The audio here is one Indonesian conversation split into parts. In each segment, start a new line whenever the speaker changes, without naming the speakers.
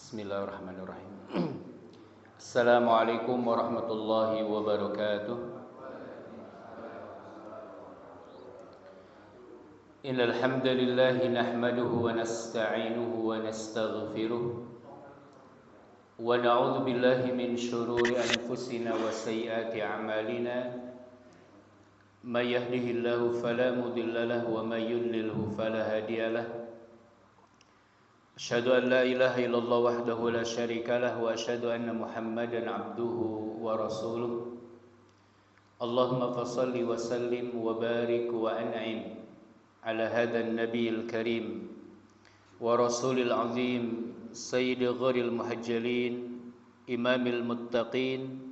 Bismillahirrahmanirrahim. Assalamualaikum warahmatullahi wabarakatuh. Innal hamdalillah nahmaduhu wa nasta'inuhu wa nastaghfiruh wa na'udzu billahi min shururi anfusina wa sayyiati a'malina. May yahdihillahu fala mudilla lahu wa may yudlilhu fala hadiya lahu. Asyhadu an la ilaha illallah wahdahu la syarika lah wa asyhadu anna Muhammadan abduhu wa rasuluh. Allahumma fassalli wa sallim wa barik wa an'im ala hadzal nabiyil karim wa rasulil azim sayyidil gharil muhajjalin imamil muttaqin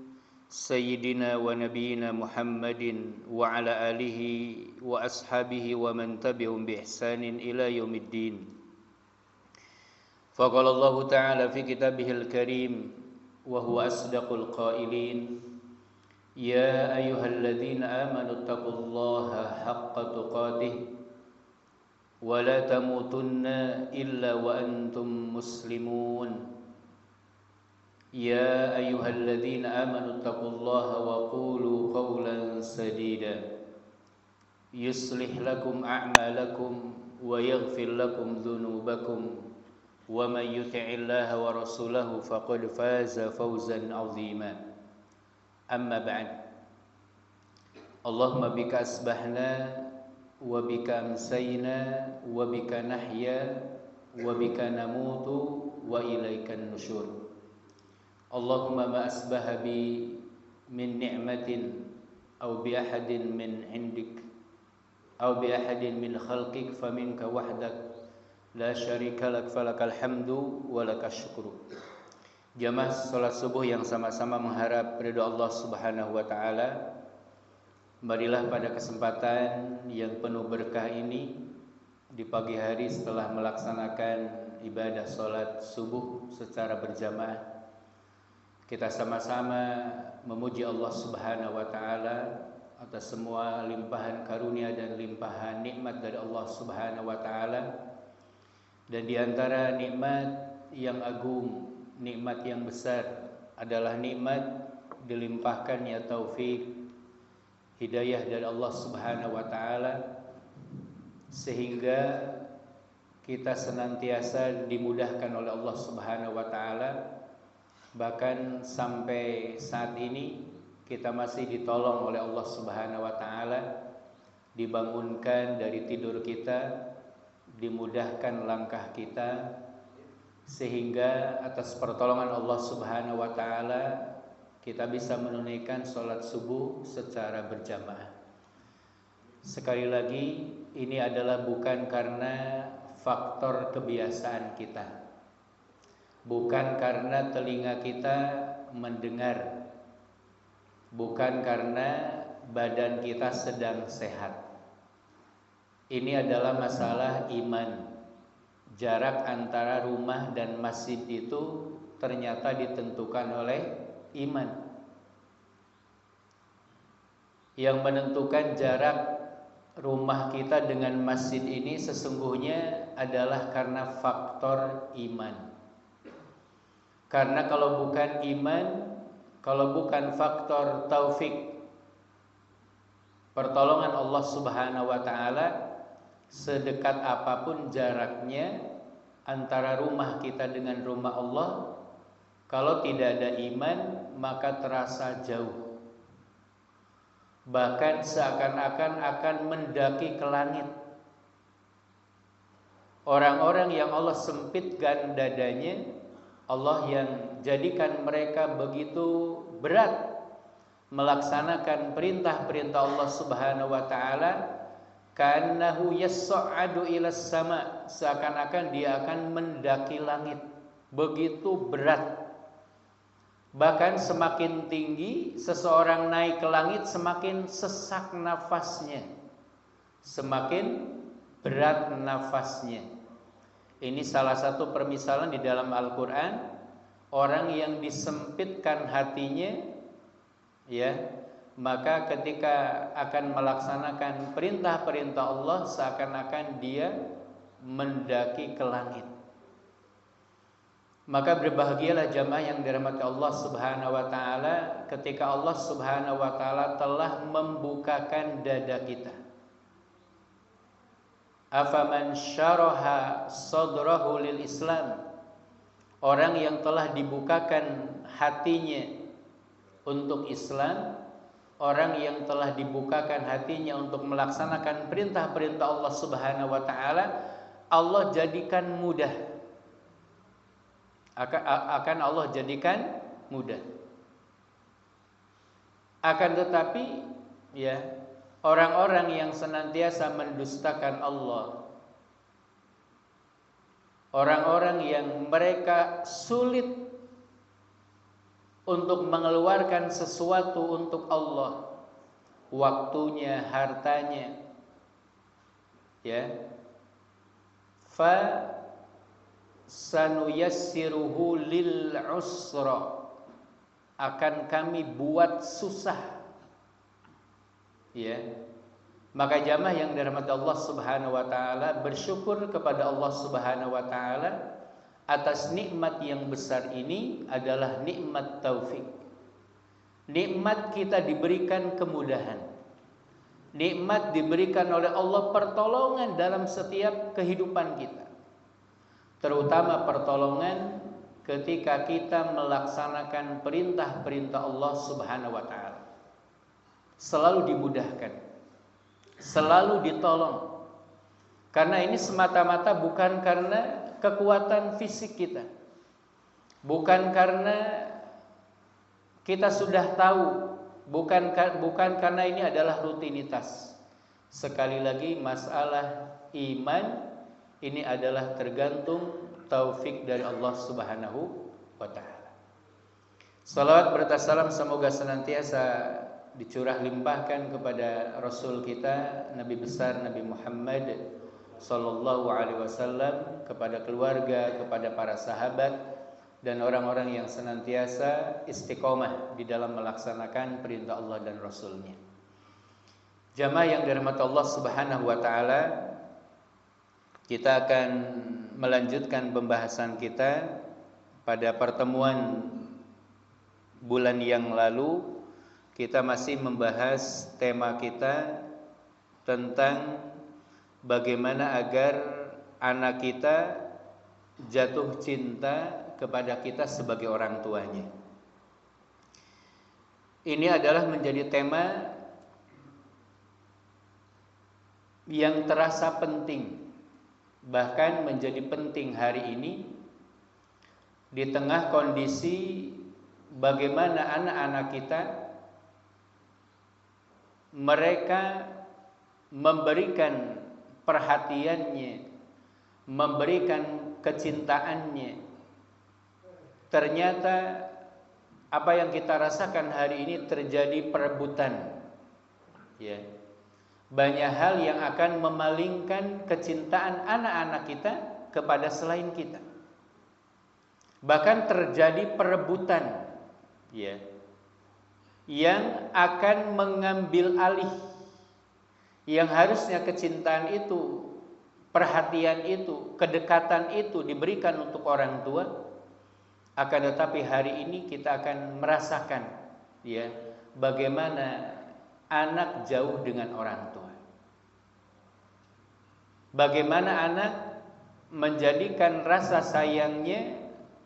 sayyidina wa nabiyyina Muhammadin wa ala alihi wa ashabihi wa man tabi'ahum bi ihsanin ila yaumiddin. Faqala Allah Ta'ala fi kitabihil karim wa huwa asdaqul qailin ya ayyuhalladzina amanu taqullaha haqqa tuqatih wa la tamutunna illa wa antum muslimun. Ya ayyuhalladzina amanu taqullaha wa qulu qawlan sadida yuslih lakum a'malakum wa yaghfir lakum dhunubakum wa may yuti'illaha wa rasulahu faqad faza fawzan 'azima. Amma ba'd. Allahumma bika asbahna wa bika amsayna wa bika nahya wa bika namutu wa ilaikan nusyur. Allahumma ma asbaha bi min ni'matin aw bi ahadin min 'indik aw bi ahadin min khalqik faminka wahdak la syarika lak falakal hamdu wa lakas syukru. Jamaah salat subuh yang sama-sama mengharap ridha Allah Subhanahu wa taala. Marilah pada kesempatan yang penuh berkah ini di pagi hari setelah melaksanakan ibadah salat subuh secara berjamaah, kita sama-sama memuji Allah Subhanahu wa taala atas semua limpahan karunia dan limpahan nikmat dari Allah Subhanahu wa taala. Dan di antara nikmat yang agung, nikmat yang besar adalah nikmat dilimpahkannya taufik, hidayah dari Allah Subhanahu wa taala, sehingga kita senantiasa dimudahkan oleh Allah Subhanahu wa taala. Bahkan sampai saat ini kita masih ditolong oleh Allah Subhanahu wa taala, dibangunkan dari tidur kita, dimudahkan langkah kita, sehingga atas pertolongan Allah Subhanahu wa taala kita bisa menunaikan salat subuh secara berjamaah. Sekali lagi, ini adalah bukan karena faktor kebiasaan kita, bukan karena telinga kita mendengar, bukan karena badan kita sedang sehat. Ini adalah masalah iman. Jarak antara rumah dan masjid itu ternyata ditentukan oleh iman. Yang menentukan jarak rumah kita dengan masjid ini sesungguhnya adalah karena faktor iman. Karena kalau bukan iman, kalau bukan faktor taufik, pertolongan Allah Subhanahu wa taala, sedekat apapun jaraknya antara rumah kita dengan rumah Allah, kalau tidak ada iman maka terasa jauh. Bahkan seakan-akan akan mendaki ke langit. Orang-orang yang Allah sempitkan dadanya, Allah yang jadikan mereka begitu berat melaksanakan perintah-perintah Allah Subhanahu wa taala, kannahu yas'adu ilas sama, seakan-akan dia akan mendaki langit. Begitu berat. Bahkan semakin tinggi seseorang naik ke langit, semakin sesak nafasnya, semakin berat nafasnya. Ini salah satu permisalan di dalam Al-Quran. Orang yang disempitkan hatinya, ya, maka ketika akan melaksanakan perintah-perintah Allah, seakan-akan dia mendaki ke langit. Maka berbahagialah jamaah yang dirahmati Allah Subhanahu wa taala ketika Allah Subhanahu wa taala telah membukakan dada kita. Afaman syaraha sadrahu lil Islam. Orang yang telah dibukakan hatinya untuk Islam, orang yang telah dibukakan hatinya untuk melaksanakan perintah-perintah Allah Subhanahu wa taala, Allah jadikan mudah. Akan Allah jadikan mudah. Akan tetapi ya, orang-orang yang senantiasa mendustakan Allah, orang-orang yang mereka sulit untuk mengeluarkan sesuatu untuk Allah, waktunya, hartanya, ya, fa sanuyassiruhu lil usra, akan kami buat susah, ya. Maka jamaah yang dirahmati Allah Subhanahu wa taala, bersyukur kepada Allah Subhanahu wa taala atas nikmat yang besar ini adalah nikmat taufik. Nikmat kita diberikan kemudahan. Nikmat diberikan oleh Allah pertolongan dalam setiap kehidupan kita. Terutama pertolongan ketika kita melaksanakan perintah-perintah Allah Subhanahu wa taala. Selalu dimudahkan, selalu ditolong. Karena ini semata-mata bukan karena kekuatan fisik kita, bukan karena kita sudah tahu, bukan karena ini adalah rutinitas. Sekali lagi, masalah iman ini adalah tergantung taufik dari Allah Subhanahu wa taala. Salawat serta salam semoga senantiasa dicurah limpahkan kepada Rasul kita, Nabi besar Nabi Muhammad sallallahu alaihi wasallam, kepada keluarga, kepada para sahabat dan orang-orang yang senantiasa istiqomah di dalam melaksanakan perintah Allah dan Rasul-Nya. Jamaah yang dirahmati Allah Subhanahu wa taala, kita akan melanjutkan pembahasan kita pada pertemuan bulan yang lalu. Kita masih membahas tema kita tentang bagaimana agar anak kita jatuh cinta kepada kita sebagai orang tuanya. Ini adalah menjadi tema yang terasa penting, bahkan menjadi penting hari ini di tengah kondisi bagaimana anak-anak kita mereka memberikan perhatiannya, memberikan kecintaannya. Ternyata apa yang kita rasakan hari ini terjadi perebutan, ya. Banyak hal yang akan memalingkan kecintaan anak-anak kita kepada selain kita. Bahkan terjadi perebutan, ya, yang akan mengambil alih yang harusnya kecintaan itu, perhatian itu, kedekatan itu diberikan untuk orang tua. Akan tetapi hari ini kita akan merasakan, ya, bagaimana anak jauh dengan orang tua. Bagaimana anak menjadikan rasa sayangnya,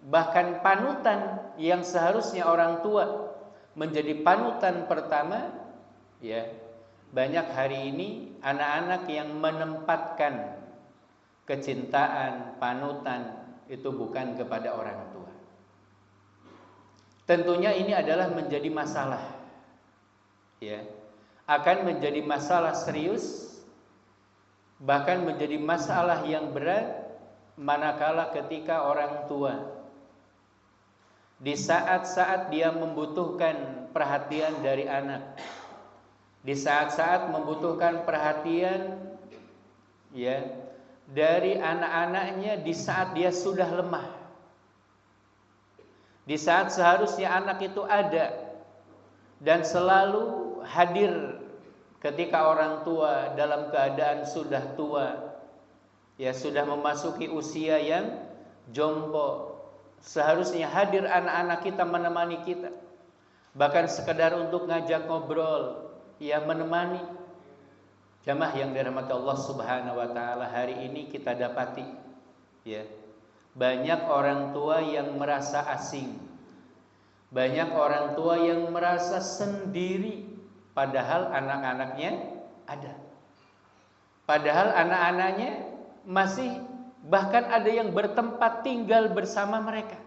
bahkan panutan yang seharusnya orang tua menjadi panutan pertama, ya. Banyak hari ini anak-anak yang menempatkan kecintaan, panutan itu bukan kepada orang tua. Tentunya ini adalah menjadi masalah, ya. Akan menjadi masalah serius, bahkan menjadi masalah yang berat manakala ketika orang tua di saat-saat dia membutuhkan perhatian dari anak, di saat-saat membutuhkan perhatian, ya, dari anak-anaknya, di saat dia sudah lemah, di saat seharusnya anak itu ada dan selalu hadir ketika orang tua dalam keadaan sudah tua, ya, sudah memasuki usia yang jompo, Seharusnya hadir anak-anak kita menemani kita. Bahkan sekedar untuk ngajak ngobrol, ya menemani. Jamaah yang dirahmati Allah Subhanahu wa taala, hari ini kita dapati ya, banyak orang tua yang merasa asing. Banyak orang tua yang merasa sendiri padahal anak-anaknya ada. Padahal anak-anaknya masih, bahkan ada yang bertempat tinggal bersama mereka.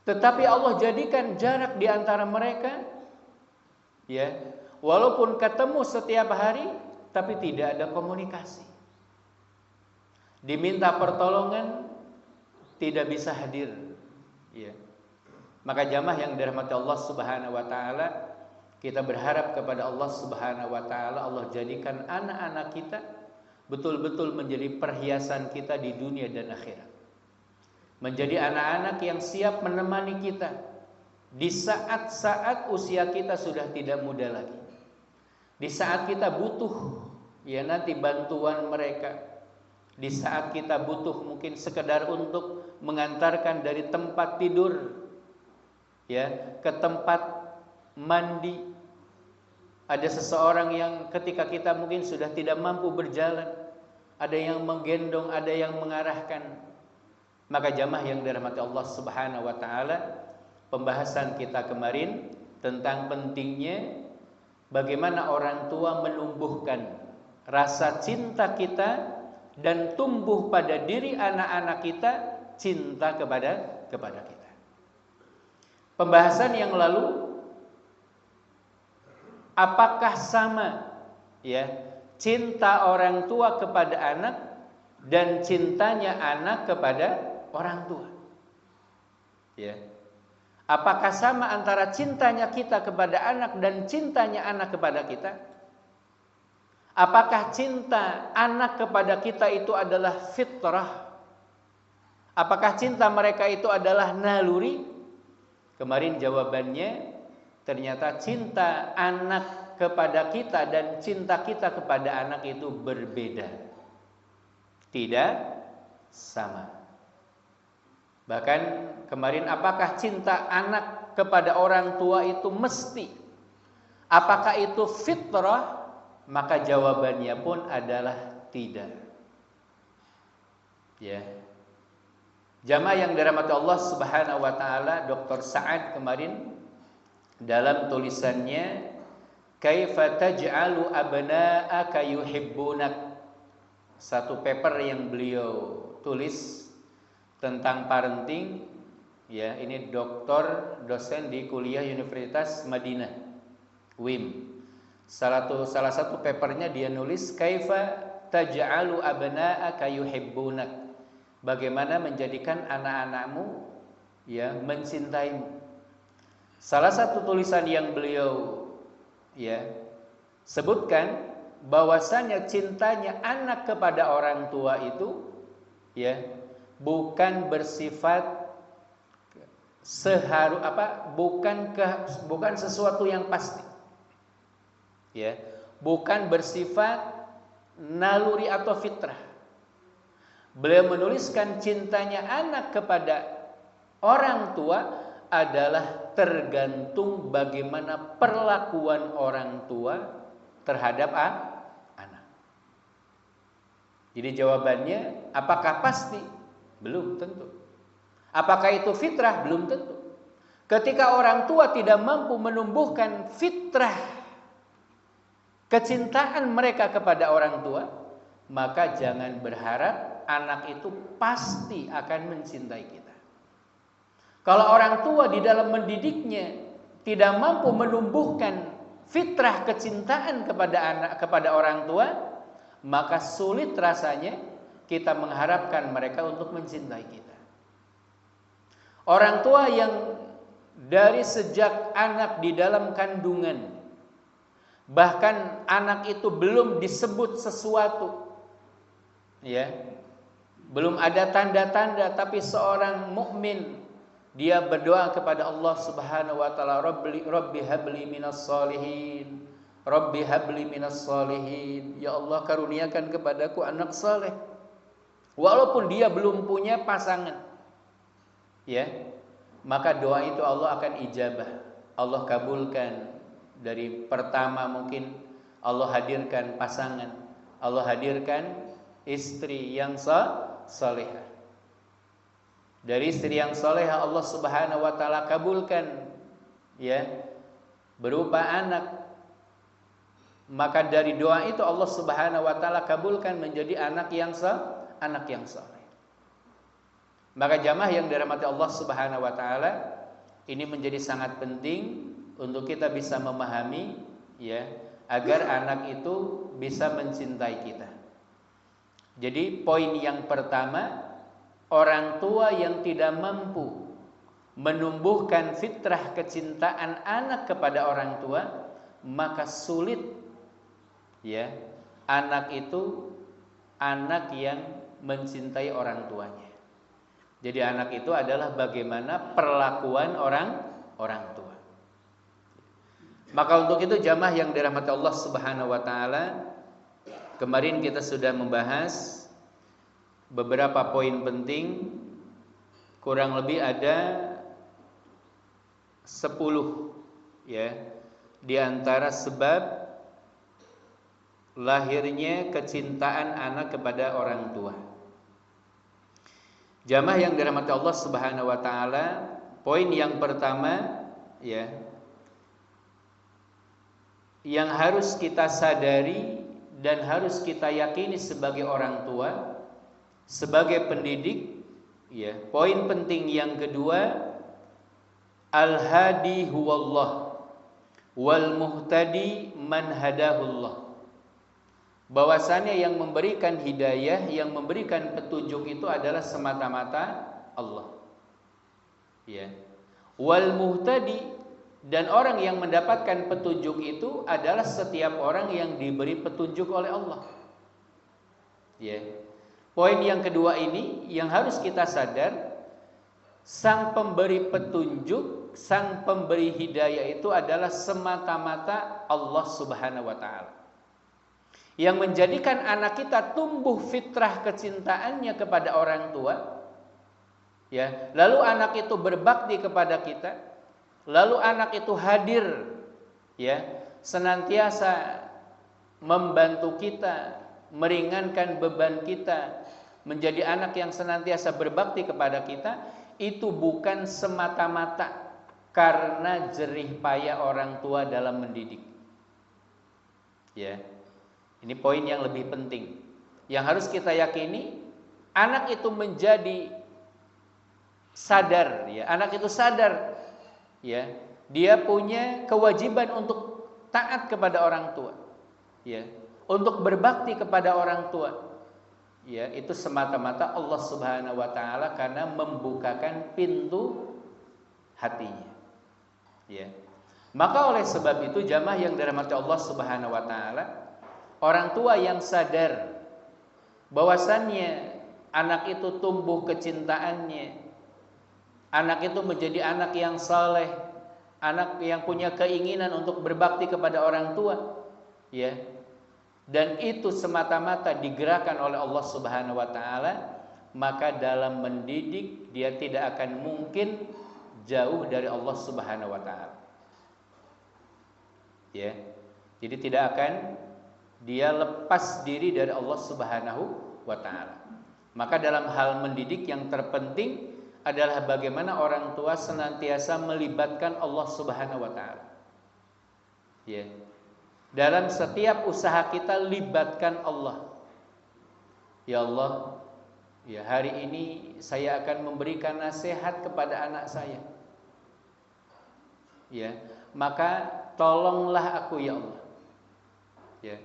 Tetapi Allah jadikan jarak di antara mereka, ya, walaupun ketemu setiap hari, tapi tidak ada komunikasi. Diminta pertolongan, tidak bisa hadir. Ya. Maka jamaah yang dirahmati Allah Subhanahu wa taala, kita berharap kepada Allah Subhanahu wa taala, Allah jadikan anak-anak kita betul-betul menjadi perhiasan kita di dunia dan akhirat. Menjadi anak-anak yang siap menemani kita di saat-saat usia kita sudah tidak muda lagi. Di saat kita butuh ya nanti bantuan mereka. Di saat kita butuh mungkin sekedar untuk mengantarkan dari tempat tidur ya ke tempat mandi. Ada seseorang yang ketika kita mungkin sudah tidak mampu berjalan, ada yang menggendong, ada yang mengarahkan. Maka jamaah yang dirahmati Allah Subhanahu wa taala, pembahasan kita kemarin tentang pentingnya bagaimana orang tua menumbuhkan rasa cinta kita dan tumbuh pada diri anak-anak kita cinta kepada kita. Pembahasan yang lalu, apakah sama ya cinta orang tua kepada anak dan cintanya anak kepada orang tua? Ya. Apakah sama antara cintanya kita kepada anak dan cintanya anak kepada kita? Apakah cinta anak kepada kita itu adalah fitrah? Apakah cinta mereka itu adalah naluri? Kemarin jawabannya, ternyata cinta anak kepada kita dan cinta kita kepada anak itu berbeda. Tidak sama. Bahkan kemarin, apakah cinta anak kepada orang tua itu mesti? Apakah itu fitrah? Maka jawabannya pun adalah tidak. Ya. Jamaah yang dirahmati Allah Subhanahu wa taala, Dr. Sa'ad kemarin dalam tulisannya Kaifa taj'alu abna'aka yuhibbunak, satu paper yang beliau tulis tentang parenting ya, ini doktor dosen di kuliah Universitas Madinah WIM. Salah satu papernya dia nulis Kaifa taj'alu abna'aka yuhibbunak, bagaimana menjadikan anak-anakmu ya mencintaimu. Salah satu tulisan yang beliau ya sebutkan bahwasanya cintanya anak kepada orang tua itu ya bukan bersifat bukan sesuatu yang pasti. Ya, bukan bersifat naluri atau fitrah. Beliau menuliskan cintanya anak kepada orang tua adalah tergantung bagaimana perlakuan orang tua terhadap anak. Jadi jawabannya, apakah pasti? Belum tentu. Apakah itu fitrah? Belum tentu. Ketika orang tua tidak mampu menumbuhkan fitrah kecintaan mereka kepada orang tua, maka jangan berharap anak itu pasti akan mencintai kita. Kalau orang tua di dalam mendidiknya tidak mampu menumbuhkan fitrah kecintaan kepada anak, kepada orang tua, maka sulit rasanya kita mengharapkan mereka untuk mencintai kita. Orang tua yang dari sejak anak di dalam kandungan, bahkan anak itu belum disebut sesuatu, ya, belum ada tanda-tanda, tapi seorang mukmin dia berdoa kepada Allah Subhanahu wa taala, Rabbi habli minas solihin, Rabbi habli minas solihin, ya Allah karuniakan kepadaku anak saleh. Walaupun dia belum punya pasangan, ya, maka doa itu Allah akan ijabah. Allah kabulkan. Dari pertama mungkin Allah hadirkan pasangan, Allah hadirkan istri yang salehah. Dari istri yang salehah Allah Subhanahu wa taala kabulkan, ya, berupa anak. Maka dari doa itu Allah Subhanahu wa taala kabulkan menjadi anak yang saleh. Maka jamaah yang dirahmati Allah Subhanahu wa taala, ini menjadi sangat penting untuk kita bisa memahami, ya, agar anak itu bisa mencintai kita. Jadi poin yang pertama, orang tua yang tidak mampu menumbuhkan fitrah kecintaan anak kepada orang tua, maka sulit, ya, anak itu anak yang mencintai orang tuanya. Jadi anak itu adalah bagaimana perlakuan orang tua. Maka untuk itu jamaah yang dirahmati Allah Subhanahu wa taala, kemarin kita sudah membahas beberapa poin penting, kurang lebih ada 10, ya, di antara sebab lahirnya kecintaan anak kepada orang tua. Jamaah yang dirahmati Allah Subhanahu wa taala, poin yang pertama, ya, yang harus kita sadari dan harus kita yakini sebagai orang tua, sebagai pendidik, ya, poin penting yang kedua, al-hadi huwallah wal muhtadi man hadahullah. Bahwasannya yang memberikan hidayah, yang memberikan petunjuk itu adalah semata-mata Allah. Ya. Wal muhtadi, dan orang yang mendapatkan petunjuk itu adalah setiap orang yang diberi petunjuk oleh Allah. Ya. Poin yang kedua ini yang harus kita sadar, sang pemberi petunjuk, sang pemberi hidayah itu adalah semata-mata Allah Subhanahu wa taala. Yang menjadikan anak kita tumbuh fitrah kecintaannya kepada orang tua, ya, lalu anak itu berbakti kepada kita, lalu anak itu hadir, ya, senantiasa membantu kita, meringankan beban kita, menjadi anak yang senantiasa berbakti kepada kita, itu bukan semata-mata karena jerih payah orang tua dalam mendidik. Ya. Ini poin yang lebih penting. Yang harus kita yakini, anak itu menjadi sadar, ya. Anak itu sadar, ya. Dia punya kewajiban untuk taat kepada orang tua, ya. Untuk berbakti kepada orang tua. Ya, itu semata-mata Allah Subhanahu wa taala karena membukakan pintu hatinya. Ya. Maka oleh sebab itu jamaah yang dirahmati Allah Subhanahu wa taala, orang tua yang sadar bahwasannya anak itu tumbuh kecintaannya, anak itu menjadi anak yang saleh, anak yang punya keinginan untuk berbakti kepada orang tua, ya. Dan itu semata-mata digerakkan oleh Allah Subhanahu wa taala, maka dalam mendidik dia tidak akan mungkin jauh dari Allah Subhanahu wa taala. Ya. Jadi tidak akan dia lepas diri dari Allah Subhanahu wa taala. Maka dalam hal mendidik yang terpenting adalah bagaimana orang tua senantiasa melibatkan Allah Subhanahu wa taala. Ya. Dalam setiap usaha kita libatkan Allah. Ya Allah, ya, hari ini saya akan memberikan nasihat kepada anak saya. Ya, maka tolonglah aku ya Allah. Ya.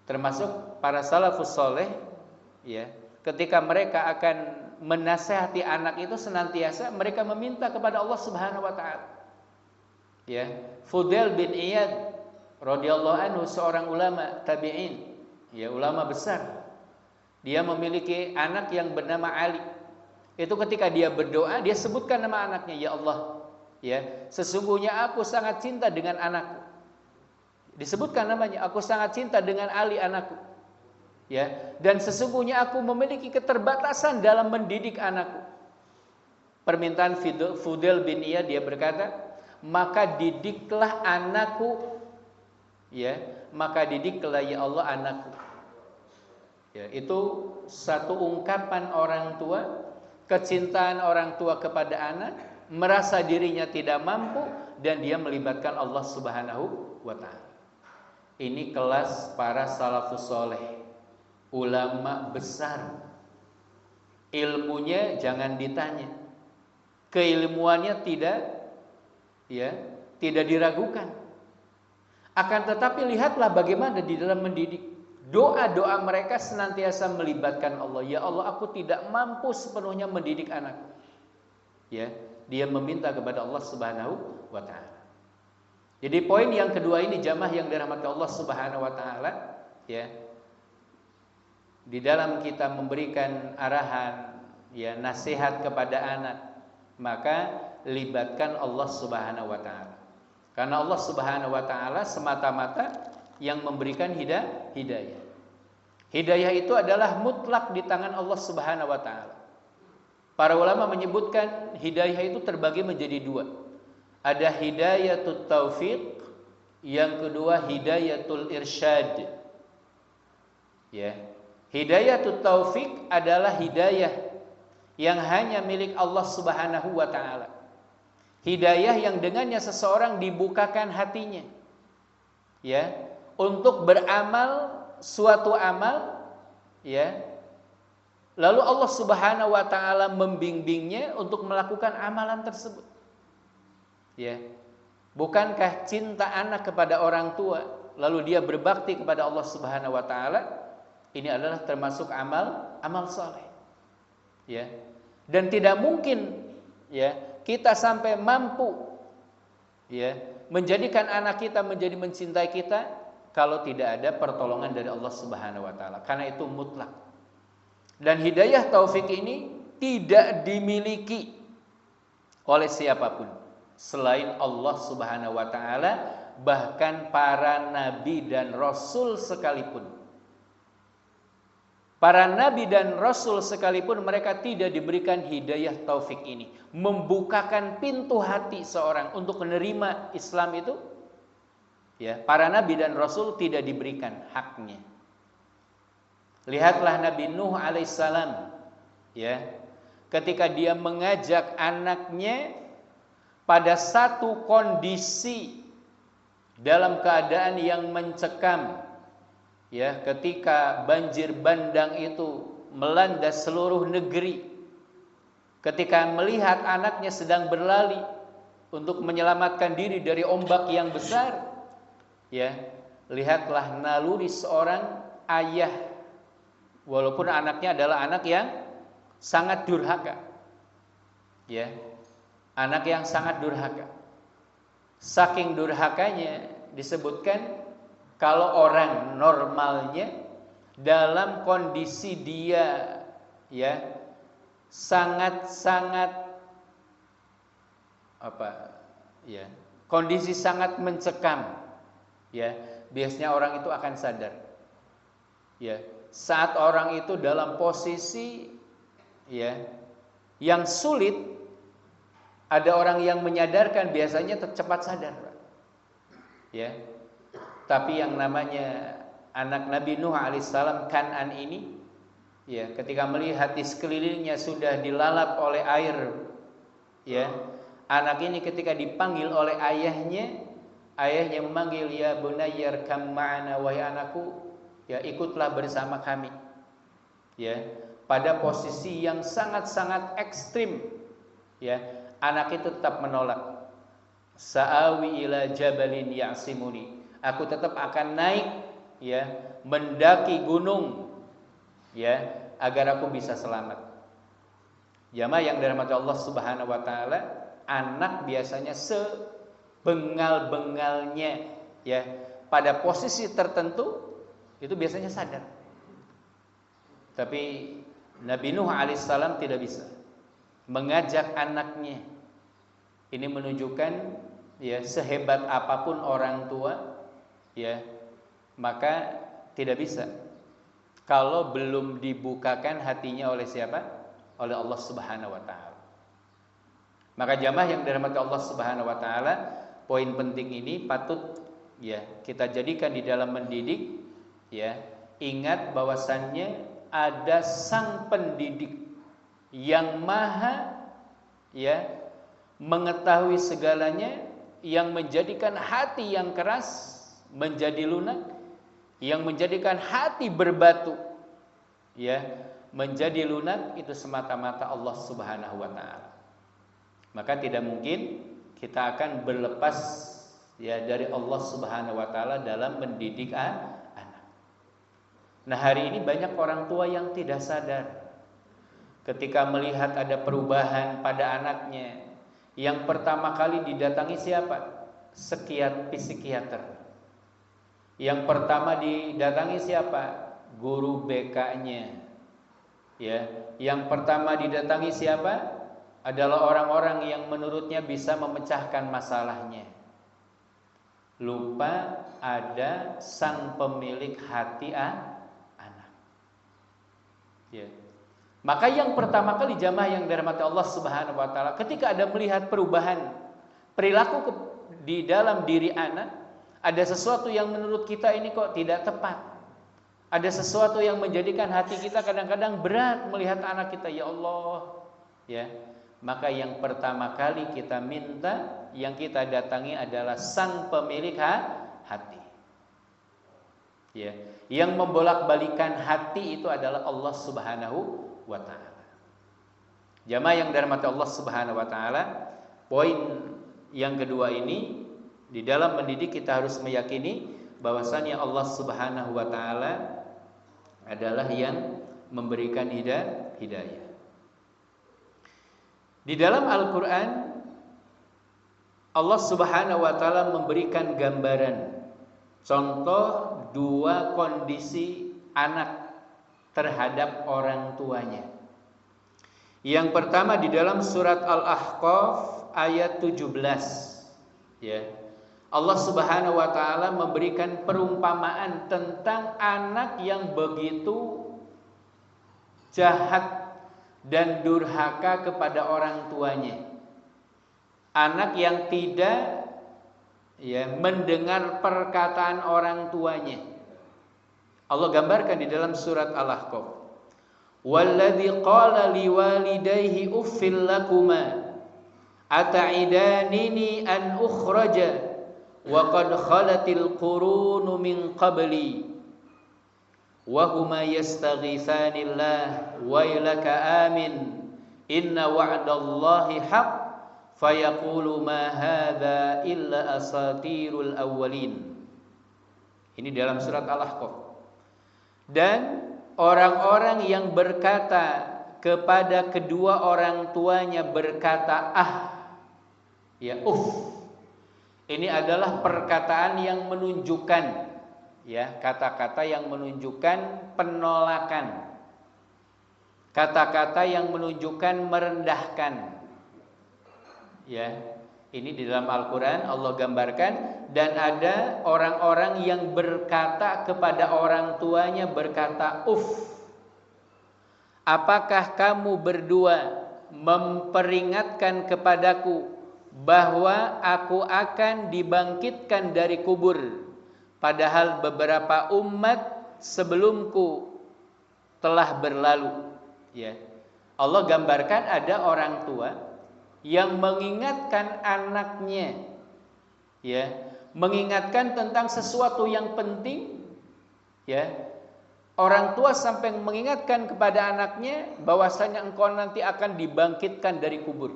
Termasuk para salafus soleh, ya, ketika mereka akan menasehati anak itu senantiasa mereka meminta kepada Allah Subhanahu wa taala. Ya, Fudail bin Iyad radhiyallahu anhu, seorang ulama tabi'in, ya, ulama besar. Dia memiliki anak yang bernama Ali. Itu ketika dia berdoa, dia sebutkan nama anaknya, ya Allah, ya, sesungguhnya aku sangat cinta dengan anakku. Disebutkan namanya, aku sangat cinta dengan Ali anakku. Ya, dan sesungguhnya aku memiliki keterbatasan dalam mendidik anakku. permintaan Fudail bin Iyad, dia berkata, maka didiklah anakku, ya, maka didiklah ya Allah anakku. Ya, itu satu ungkapan orang tua, kecintaan orang tua kepada anak, merasa dirinya tidak mampu dan dia melibatkan Allah Subhanahu wa taala. Ini kelas para salafus soleh, ulama besar. Ilmunya jangan ditanya, keilmuannya tidak diragukan. Akan tetapi lihatlah bagaimana di dalam mendidik, doa-doa mereka senantiasa melibatkan Allah. Ya Allah, aku tidak mampu sepenuhnya mendidik anak. Ya, dia meminta kepada Allah Subhanahu wa taala. Jadi poin yang kedua ini, jamaah yang dirahmati Allah Subhanahu wa taala, ya. Di dalam kita memberikan arahan, ya, nasihat kepada anak, maka libatkan Allah Subhanahu wa taala. Karena Allah Subhanahu wa taala semata-mata yang memberikan hidayah. Hidayah itu adalah mutlak di tangan Allah Subhanahu wa taala. Para ulama menyebutkan hidayah itu terbagi menjadi dua. Ada hidayatul taufiq, yang kedua hidayatul irsyad. Ya. Hidayatul taufiq adalah hidayah yang hanya milik Allah Subhanahu wa taala. Hidayah yang dengannya seseorang dibukakan hatinya, ya, untuk beramal suatu amal, ya. Lalu Allah Subhanahu wa taala membimbingnya untuk melakukan amalan tersebut. Ya. Bukankah cinta anak kepada orang tua lalu dia berbakti kepada Allah Subhanahu wa taala, ini adalah termasuk amal saleh. Ya. Dan tidak mungkin, ya, kita sampai mampu, ya, menjadikan anak kita menjadi mencintai kita kalau tidak ada pertolongan dari Allah Subhanahu wa taala. Karena itu mutlak. Dan hidayah taufik ini tidak dimiliki oleh siapapun selain Allah Subhanahu wa taala, bahkan para nabi dan rasul sekalipun. Para nabi dan rasul sekalipun mereka tidak diberikan hidayah taufik ini, membukakan pintu hati seorang untuk menerima Islam itu. Ya, para nabi dan rasul tidak diberikan haknya. Lihatlah Nabi Nuh alaihissalam, ya, ketika dia mengajak anaknya pada satu kondisi dalam keadaan yang mencekam, ya, ketika banjir bandang itu melanda seluruh negeri, ketika melihat anaknya sedang berlari untuk menyelamatkan diri dari ombak yang besar, ya, lihatlah naluri seorang ayah, walaupun anaknya adalah anak yang sangat durhaka, ya, anak yang sangat durhaka. Saking durhakanya disebutkan kalau orang normalnya dalam kondisi dia, ya, sangat-sangat kondisi sangat mencekam, ya, biasanya orang itu akan sadar. Ya, saat orang itu dalam posisi, ya, yang sulit, ada orang yang menyadarkan, biasanya cepat sadar. Ya. Tapi yang namanya anak Nabi Nuh alaihissalam, Kan'an ini, ya, ketika melihat di sekelilingnya sudah dilalap oleh air, ya, anak ini ketika dipanggil oleh ayahnya memanggil, ya bunayyar kam ma'ana, wahai anakku, ya, ikutlah bersama kami. Ya, pada posisi yang sangat-sangat ekstrim, ya, anak itu tetap menolak. Sa'awi ila jabalin ya'simuni, aku tetap akan naik, ya, mendaki gunung, ya, agar aku bisa selamat. Jamaah yang dirahmati Allah Subhanahu wa taala, anak biasanya sebengal-bengalnya, ya, pada posisi tertentu itu biasanya sadar. Tapi Nabi Nuh alaihissalam tidak bisa mengajak anaknya. Ini menunjukkan, ya, sehebat apapun orang tua, ya, maka tidak bisa kalau belum dibukakan hatinya oleh siapa? Oleh Allah Subhanahu wa taala. Maka jamaah yang dirahmati Allah Subhanahu wa taala, poin penting ini patut ya kita jadikan di dalam mendidik ya. Ingat bahwasannya ada sang pendidik yang maha ya mengetahui segalanya, yang menjadikan hati yang keras menjadi lunak, yang menjadikan hati berbatu ya menjadi lunak, itu semata-mata Allah Subhanahu wa taala. Maka tidak mungkin kita akan berlepas ya dari Allah Subhanahu wa taala dalam mendidik anak. Nah, hari ini banyak orang tua yang tidak sadar ketika melihat ada perubahan pada anaknya. Yang pertama kali didatangi siapa? Psikiater. Yang pertama didatangi siapa? Guru BK-nya. Ya, yang pertama didatangi siapa? Adalah orang-orang yang menurutnya bisa memecahkan masalahnya. Lupa ada sang pemilik hati anak. Ya. Maka yang pertama kali jamaah yang dirahmati Allah Subhanahu wa taala, ketika ada melihat perubahan perilaku di dalam diri anak, ada sesuatu yang menurut kita ini kok tidak tepat. Ada sesuatu yang menjadikan hati kita kadang-kadang berat melihat anak kita, ya Allah. Ya. Maka yang pertama kali kita minta, yang kita datangi adalah sang pemilik hati. Ya, yang membolak-balikan hati itu adalah Allah Subhanahu wa taala. Jamaah yang dirahmati Allah Subhanahu wa taala, poin yang kedua ini, di dalam mendidik kita harus meyakini bahwasanya Allah Subhanahu wa taala adalah yang memberikan hidayah. Di dalam Al-Qur'an Allah Subhanahu wa taala memberikan gambaran contoh dua kondisi anak terhadap orang tuanya. Yang pertama di dalam surat Al-Ahqaf ayat 17. Ya. Allah Subhanahu wa taala memberikan perumpamaan tentang anak yang begitu jahat dan durhaka kepada orang tuanya. Anak yang tidak mendengar perkataan orang tuanya. Allah gambarkan di dalam surat Al-Ahqaf. Walladzi qala liwalidayhi uffil lakuma ata'idanini an ukhraja wa qad khalatil qurunu min qabli wa huma yastaghitsanillah wailaka amin inna wa'dallahi haqq fayaqulu ma hadza illa asatirul awwalin. Ini dalam surat Al-Ahqaf. Dan orang-orang yang berkata kepada kedua orang tuanya berkata ini adalah perkataan yang menunjukkan kata-kata yang menunjukkan penolakan, kata-kata yang menunjukkan merendahkan. Ini di dalam Al-Quran Allah gambarkan. Dan ada orang-orang yang berkata kepada orang tuanya berkata apakah kamu berdua memperingatkan kepadaku bahwa aku akan dibangkitkan dari kubur, padahal beberapa umat sebelumku telah berlalu. Allah gambarkan ada orang tua yang mengingatkan anaknya, mengingatkan tentang sesuatu yang penting, Orang tua sampai mengingatkan kepada anaknya bahwasanya engkau nanti akan dibangkitkan dari kubur.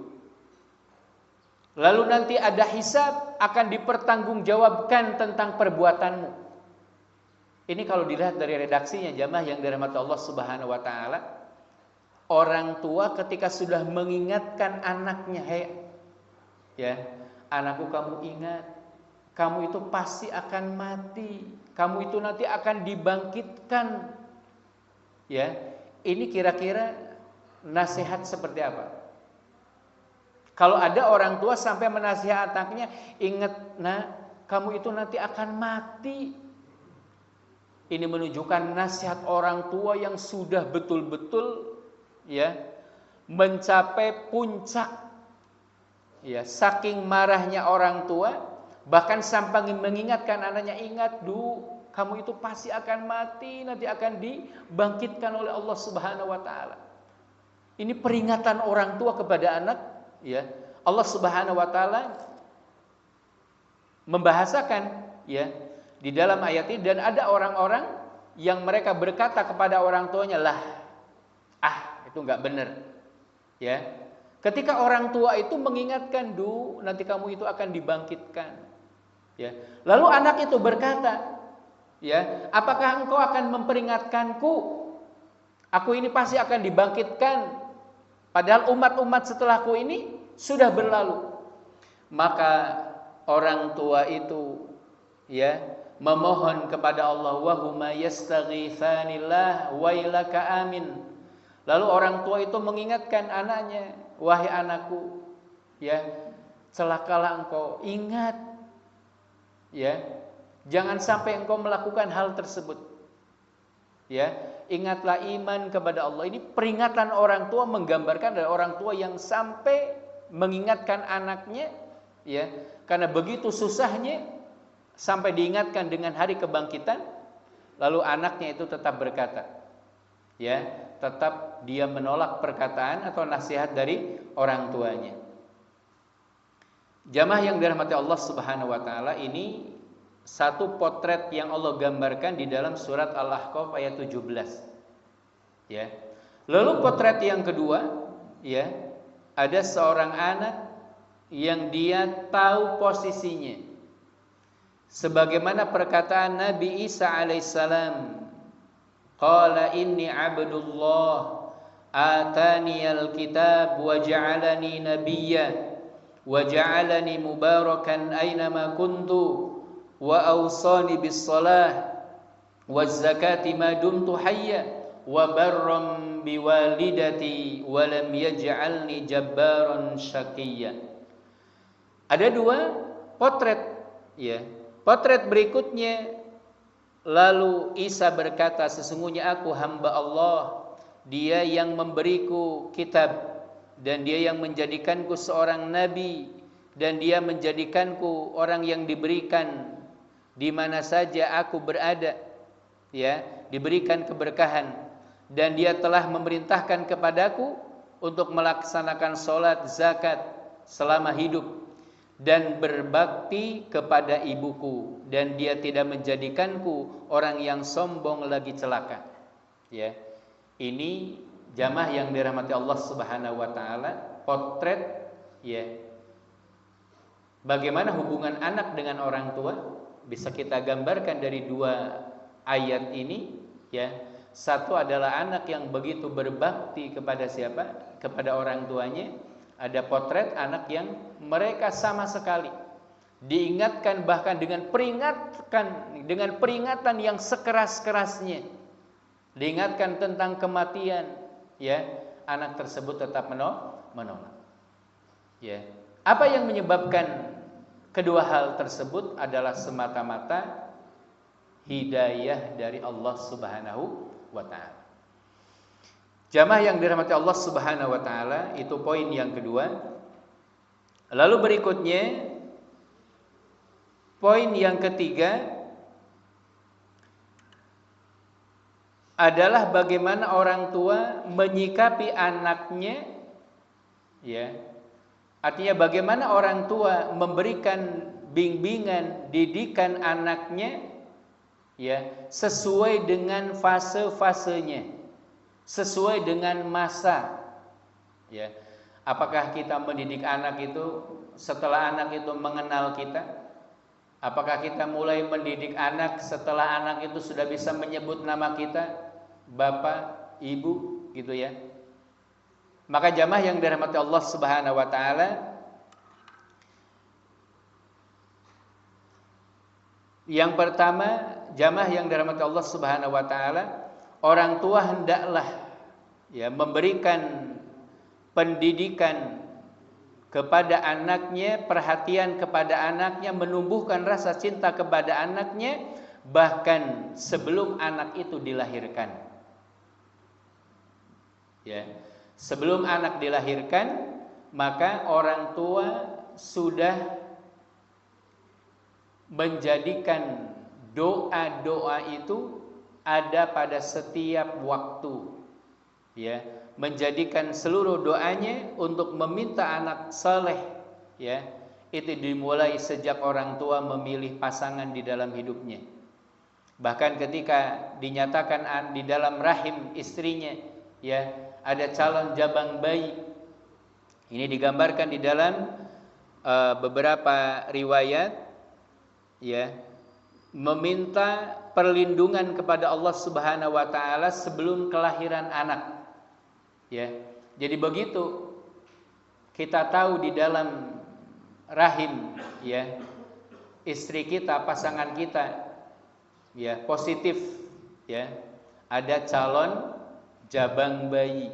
Lalu nanti ada hisab, akan dipertanggungjawabkan tentang perbuatanmu. Ini kalau dilihat dari redaksinya jamaah yang dirahmati Allah Subhanahu wa taala, orang tua ketika sudah mengingatkan anaknya, anakku kamu ingat, kamu itu pasti akan mati, kamu itu nanti akan dibangkitkan. Ini kira-kira nasihat seperti apa? Kalau ada orang tua sampai menasihat anaknya, ingat kamu itu nanti akan mati. Ini menunjukkan nasihat orang tua yang sudah betul-betul mencapai puncak ya, saking marahnya orang tua, bahkan sampai mengingatkan anaknya, ingat kamu itu pasti akan mati, nanti akan dibangkitkan oleh Allah Subhanahu wa taala. Ini peringatan orang tua kepada anak, ya. Allah Subhanahu wa taala membahasakan, ya, di dalam ayat ini, dan ada orang-orang yang mereka berkata kepada orang tuanya, lah, itu enggak benar. Ya. Ketika orang tua itu mengingatkan, nanti kamu itu akan dibangkitkan. Ya. Lalu anak itu berkata, ya, apakah engkau akan memperingatkanku? Aku ini pasti akan dibangkitkan. Padahal umat-umat setelahku ini sudah berlalu. Maka orang tua itu, ya, memohon kepada Allah, wa huma yastaghitsanillah wailaka amin. Lalu orang tua itu mengingatkan anaknya, wahai anakku, ya, celakalah engkau, ingat, ya, jangan sampai engkau melakukan hal tersebut. Ya, ingatlah iman kepada Allah. Ini peringatan orang tua, menggambarkan dari orang tua yang sampai mengingatkan anaknya, ya, karena begitu susahnya sampai diingatkan dengan hari kebangkitan, lalu anaknya itu tetap berkata, ya, tetap dia menolak perkataan atau nasihat dari orang tuanya. Jamaah yang dirahmati Allah Subhanahu wa taala, ini satu potret yang Allah gambarkan di dalam surat Al-Ahqaf ayat 17. Ya. Lalu potret yang kedua, ya, ada seorang anak yang dia tahu posisinya. Sebagaimana perkataan Nabi Isa alaihissalam, qala inni abdullah ataniyal kitab wa ja'alani nabiyya wa ja'alani mubarakan aynama kuntu wa awsani bis salah waz zakati ma dumtu hayya wa barram biwalidati wa lam yaj'alni jabbaran syaqiyya. Ada dua potret, ya. Potret berikutnya, lalu Isa berkata, sesungguhnya aku hamba Allah, Dia yang memberiku kitab, dan Dia yang menjadikanku seorang nabi, dan Dia menjadikanku orang yang diberikan di mana saja aku berada, ya, diberikan keberkahan, dan Dia telah memerintahkan kepadaku untuk melaksanakan sholat, zakat selama hidup, dan berbakti kepada ibuku, dan Dia tidak menjadikanku orang yang sombong lagi celaka. Ya, ini jamaah yang dirahmati Allah Subhanahu wa taala, potret, ya, bagaimana hubungan anak dengan orang tua bisa kita gambarkan dari dua ayat ini, ya. Satu adalah anak yang begitu berbakti kepada siapa? Kepada orang tuanya. Ada potret anak yang mereka sama sekali diingatkan, bahkan dengan peringatan yang sekeras-kerasnya, diingatkan tentang kematian, ya, anak tersebut tetap menolak. Ya. Apa yang menyebabkan kedua hal tersebut adalah semata-mata hidayah dari Allah Subhanahu wa taala. Jamaah yang dirahmati Allah Subhanahu wa taala, itu poin yang kedua. Lalu berikutnya, poin yang ketiga adalah bagaimana orang tua menyikapi anaknya, ya. Artinya bagaimana orang tua memberikan bimbingan, didikan anaknya, ya, sesuai dengan fase-fasenya, sesuai dengan masa, ya. Apakah kita mendidik anak itu setelah anak itu mengenal kita? Apakah kita mulai mendidik anak setelah anak itu sudah bisa menyebut nama kita, bapak, ibu, gitu, ya? Maka jamaah yang dirahmati Allah Subhanahu wa taala, yang pertama, jamaah yang dirahmati Allah Subhanahu wa taala, orang tua hendaklah, ya, memberikan pendidikan kepada anaknya, perhatian kepada anaknya, menumbuhkan rasa cinta kepada anaknya bahkan sebelum anak itu dilahirkan. Ya, sebelum anak dilahirkan, maka orang tua sudah menjadikan doa-doa itu ada pada setiap waktu, ya, menjadikan seluruh doanya untuk meminta anak saleh, ya, itu dimulai sejak orang tua memilih pasangan di dalam hidupnya. Bahkan ketika dinyatakan di dalam rahim istrinya, ya, ada calon jabang bayi. Ini digambarkan di dalam beberapa riwayat, ya, meminta perlindungan kepada Allah Subhanahu wa taala sebelum kelahiran anak. Ya. Jadi begitu kita tahu di dalam rahim, ya, istri kita, pasangan kita, ya, positif, ya, ada calon jabang bayi,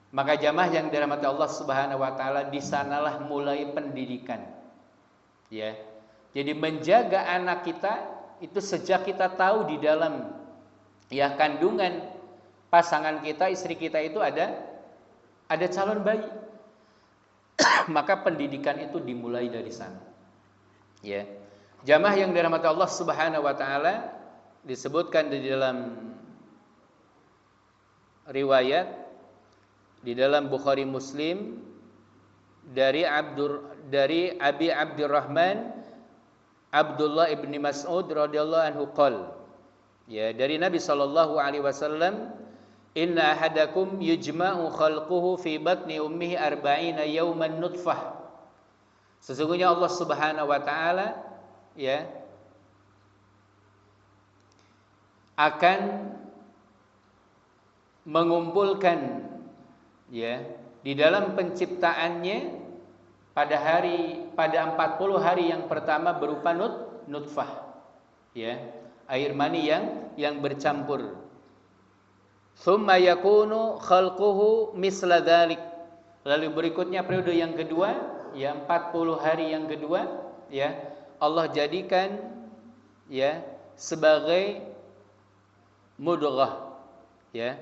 maka jamaah yang dirahmati Allah Subhanahu wa taala, di sanalah mulai pendidikan, ya. Jadi menjaga anak kita itu sejak kita tahu di dalam, ya, kandungan pasangan kita, istri kita itu ada calon bayi. Maka pendidikan itu dimulai dari sana, ya. Jamaah yang dirahmati Allah Subhanahu wa taala, disebutkan di dalam riwayat di dalam Bukhari Muslim dari Abi Abdurrahman Abdullah ibni Mas'ud radhiyallahu anhu qol, ya, dari Nabi sallallahu alaihi wasallam, inna ahadakum yujma'u khalquhu fi batni ummihi 40 yawman nutfah. Sesungguhnya Allah Subhanahu wa taala, ya, akan mengumpulkan, ya, di dalam penciptaannya pada 40 hari yang pertama berupa nutfah, ya, air mani yang bercampur. Tsumma yakunu khalquhu misla dzalik. Lalu berikutnya periode yang kedua, ya, 40 hari yang kedua, ya, Allah jadikan, ya, sebagai mudghah, ya.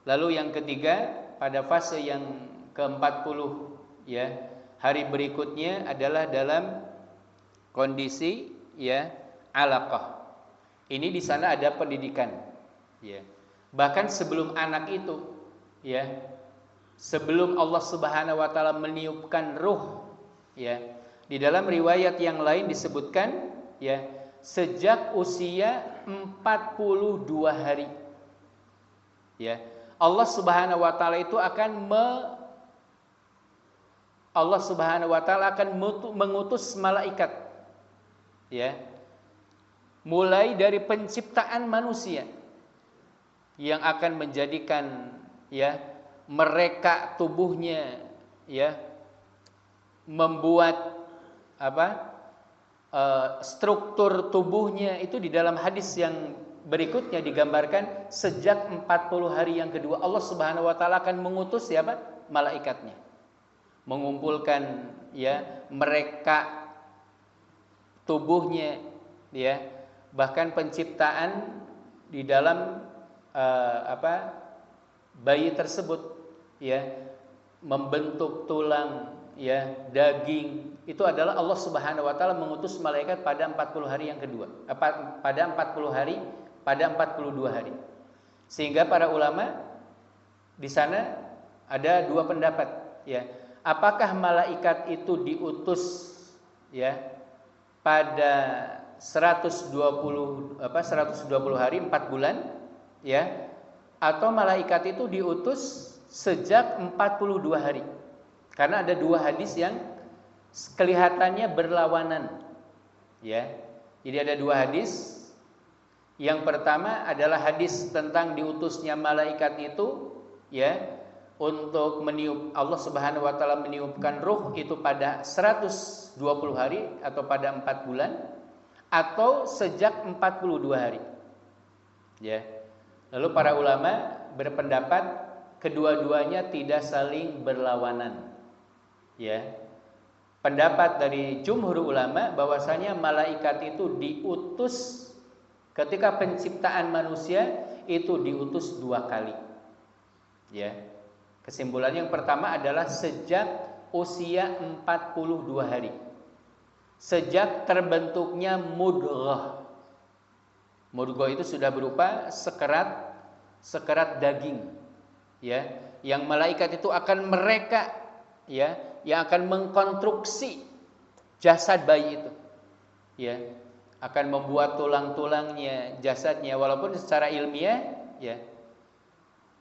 Lalu yang ketiga pada fase yang ke-40, ya, hari berikutnya adalah dalam kondisi, ya, alaqah. Ini di sana ada pendidikan, ya. Bahkan sebelum anak itu, ya, sebelum Allah Subhanahu wa taala meniupkan ruh, ya, di dalam riwayat yang lain disebutkan, ya, sejak usia 42 hari, ya, Allah Subhanahu wa taala itu Allah Subhanahu wa taala akan mengutus malaikat, ya, mulai dari penciptaan manusia yang akan menjadikan, ya, mereka tubuhnya, ya, membuat struktur tubuhnya itu di dalam hadis yang berikutnya digambarkan sejak 40 hari yang kedua Allah Subhanahu wa taala akan mengutus siapa? Malaikatnya. Mengumpulkan, ya, mereka tubuhnya, ya, bahkan penciptaan di dalam bayi tersebut, ya, membentuk tulang, ya, daging, itu adalah Allah Subhanahu wa taala mengutus malaikat pada 40 hari yang kedua, pada 40 hari, pada 42 hari. Sehingga para ulama di sana ada dua pendapat, ya. Apakah malaikat itu diutus, ya, pada 120 hari 4 bulan, ya, atau malaikat itu diutus sejak 42 hari. Karena ada dua hadis yang kelihatannya berlawanan, ya. Jadi ada dua hadis. Yang pertama adalah hadis tentang diutusnya malaikat itu, ya, untuk meniup, Allah Subhanahu wa taala meniupkan ruh itu pada 120 hari atau pada 4 bulan atau sejak 42 hari. Ya. Lalu para ulama berpendapat kedua-duanya tidak saling berlawanan. Ya. Pendapat dari jumhur ulama bahwasanya malaikat itu diutus ketika penciptaan manusia itu diutus 2 kali. Ya. Kesimpulan yang pertama adalah sejak usia 42 hari. Sejak terbentuknya mudghah. Mudghah itu sudah berupa sekerat daging, ya, yang malaikat itu akan mereka, ya, yang akan mengkonstruksi jasad bayi itu, ya, akan membuat tulang-tulangnya, jasadnya, walaupun secara ilmiah, ya,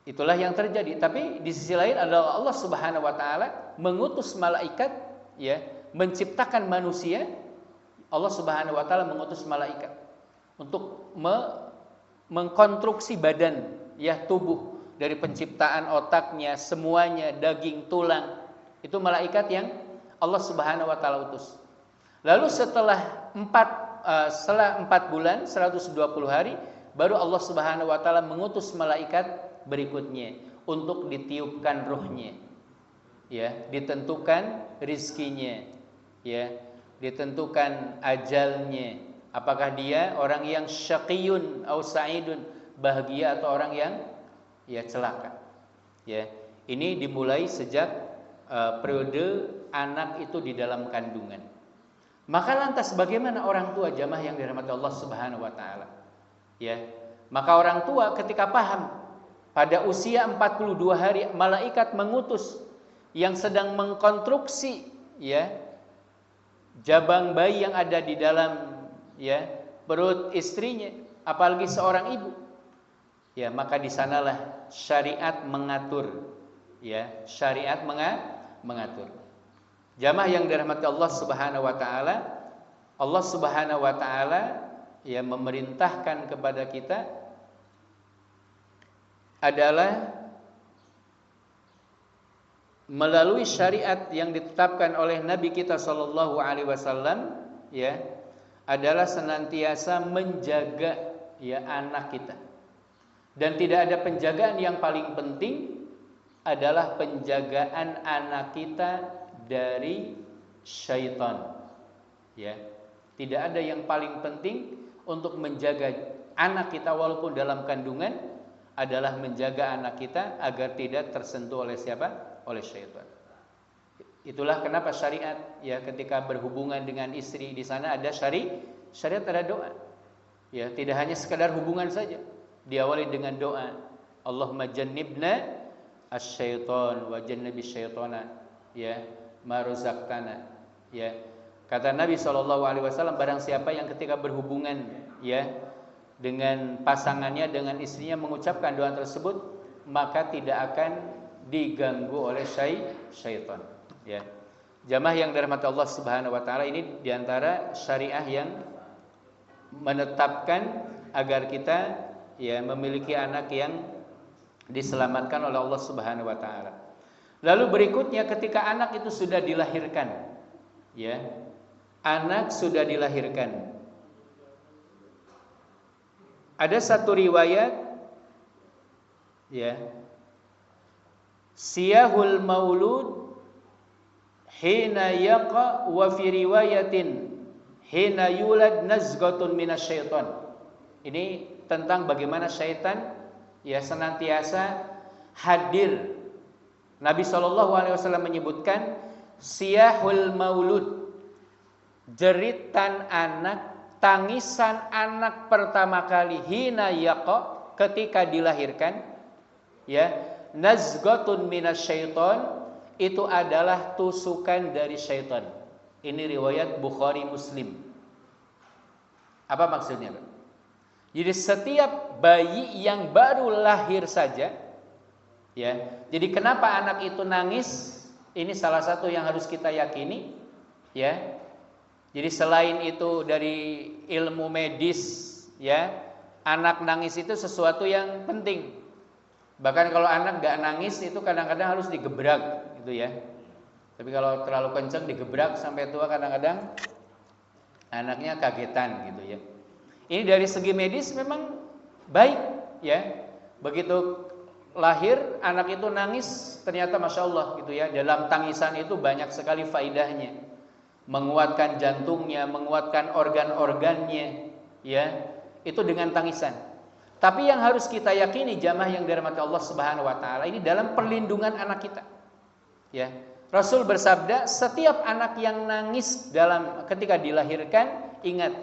itulah yang terjadi. Tapi di sisi lain adalah Allah Subhanahu wa taala mengutus malaikat, ya, menciptakan manusia. Allah Subhanahu wa taala mengutus malaikat untuk mengkonstruksi badan, ya, tubuh, dari penciptaan otaknya, semuanya, daging, tulang. Itu malaikat yang Allah Subhanahu wa taala utus. Lalu setelah 4 bulan 120 hari baru Allah Subhanahu wa taala mengutus malaikat berikutnya untuk ditiupkan ruhnya, ya, ditentukan rizkinya, ya, ditentukan ajalnya, apakah dia orang yang syaqiyun atau sa'idun, bahagia atau orang yang, ya, celaka, ya. Ini dimulai sejak periode anak itu di dalam kandungan. Maka lantas bagaimana orang tua jamaah yang dirahmati Allah Subhanahu wa taala? Ya. Maka orang tua ketika paham pada usia 42 hari malaikat mengutus yang sedang mengkonstruksi, ya, jabang bayi yang ada di dalam, ya, perut istrinya, apalagi seorang ibu. Ya, maka di sanalah syariat mengatur, ya, syariat mengatur. Jamaah yang dirahmati Allah Subhanahu wa taala, Allah Subhanahu wa taala, ya, memerintahkan kepada kita adalah melalui syariat yang ditetapkan oleh Nabi kita sallallahu alaihi wasallam, ya, adalah senantiasa menjaga, ya, anak kita. Dan tidak ada penjagaan yang paling penting adalah penjagaan anak kita dari syaitan, ya. Tidak ada yang paling penting untuk menjaga anak kita walaupun dalam kandungan adalah menjaga anak kita agar tidak tersentuh oleh siapa? Oleh syaitan. Itulah kenapa syariat, ya, ketika berhubungan dengan istri di sana ada syariat ada doa. Ya, tidak hanya sekadar hubungan saja. Diawali dengan doa. Allahumma jannibna asy-syaitan wa jannibis syaitana, ya, ma razaqtana, ya. Kata Nabi SAW, barang siapa yang ketika berhubungan, ya, dengan pasangannya, dengan istrinya mengucapkan doa tersebut, maka tidak akan diganggu oleh syaitan, ya. Jamaah yang dirahmati Allah Subhanahu wa taala, ini diantara syariah yang menetapkan agar kita, ya, memiliki anak yang diselamatkan oleh Allah Subhanahu wa taala. Lalu berikutnya ketika anak itu sudah dilahirkan, ya, anak sudah dilahirkan. Ada satu riwayat, ya, siyahul maulud hina yaqa, wa fi riwayatin hina yulad nazgatun minasyaiton. Ini tentang bagaimana syaitan, ya, senantiasa hadir. Nabi SAW menyebutkan siyahul maulud, jeritan anak, tangisan anak pertama kali, hina yaqa, ketika dilahirkan, ya, nazgatun minasyaiton, itu adalah tusukan dari syaitan. Ini riwayat Bukhari Muslim. Apa maksudnya, Pak? Jadi setiap bayi yang baru lahir saja, ya. Jadi kenapa anak itu nangis? Ini salah satu yang harus kita yakini, ya. Jadi selain itu dari ilmu medis, ya, anak nangis itu sesuatu yang penting. Bahkan kalau anak gak nangis itu kadang-kadang harus digebrak, gitu, ya. Tapi kalau terlalu kencang digebrak sampai tua kadang-kadang anaknya kagetan, gitu, ya. Ini dari segi medis memang baik, ya. Begitu lahir anak itu nangis, ternyata masya Allah, gitu, ya. Dalam tangisan itu banyak sekali faidahnya, menguatkan jantungnya, menguatkan organ-organnya, ya. Itu dengan tangisan. Tapi yang harus kita yakini jamaah yang dirahmati Allah Subhanahu wa taala, ini dalam perlindungan anak kita. Ya. Rasul bersabda, setiap anak yang nangis ketika dilahirkan, ingat,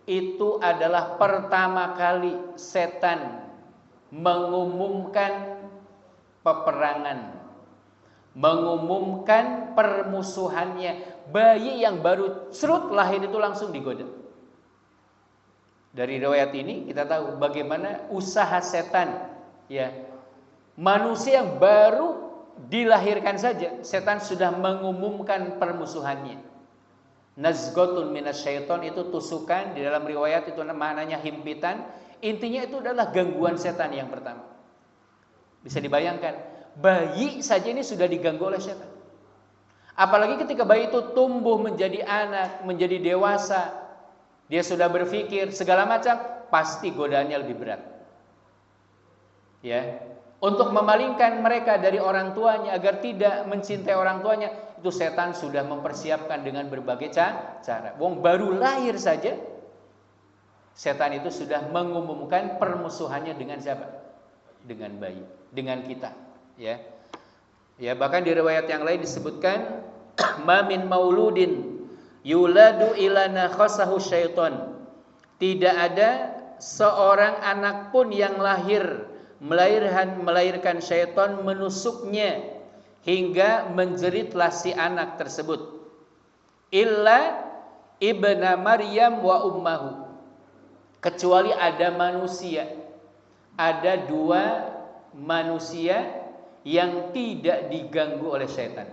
itu adalah pertama kali setan mengumumkan peperangan, mengumumkan permusuhannya. Bayi yang baru serut lahir itu langsung digoda. Dari riwayat ini kita tahu bagaimana usaha setan, ya. Manusia yang baru dilahirkan saja, setan sudah mengumumkan permusuhannya. Nazghatun minasyaiton itu tusukan, di dalam riwayat itu maknanya himpitan. Intinya itu adalah gangguan setan yang pertama. Bisa dibayangkan, bayi saja ini sudah diganggu oleh setan. Apalagi ketika bayi itu tumbuh menjadi anak, menjadi dewasa, dia sudah berpikir segala macam, pasti godaannya lebih berat. Ya, untuk memalingkan mereka dari orang tuanya agar tidak mencintai orang tuanya, itu setan sudah mempersiapkan dengan berbagai cara. Wong baru lahir saja, setan itu sudah mengumumkan permusuhannya dengan siapa? Dengan bayi, dengan kita. Ya, ya, bahkan di riwayat yang lain disebutkan, ma min mauludin yuladu ilana khasahu syaiton. Tidak ada seorang anak pun yang lahir melahirkan syaitan menusuknya hingga menjeritlah si anak tersebut. Illa ibna Maryam wa ummahu, kecuali ada dua manusia yang tidak diganggu oleh syaitan.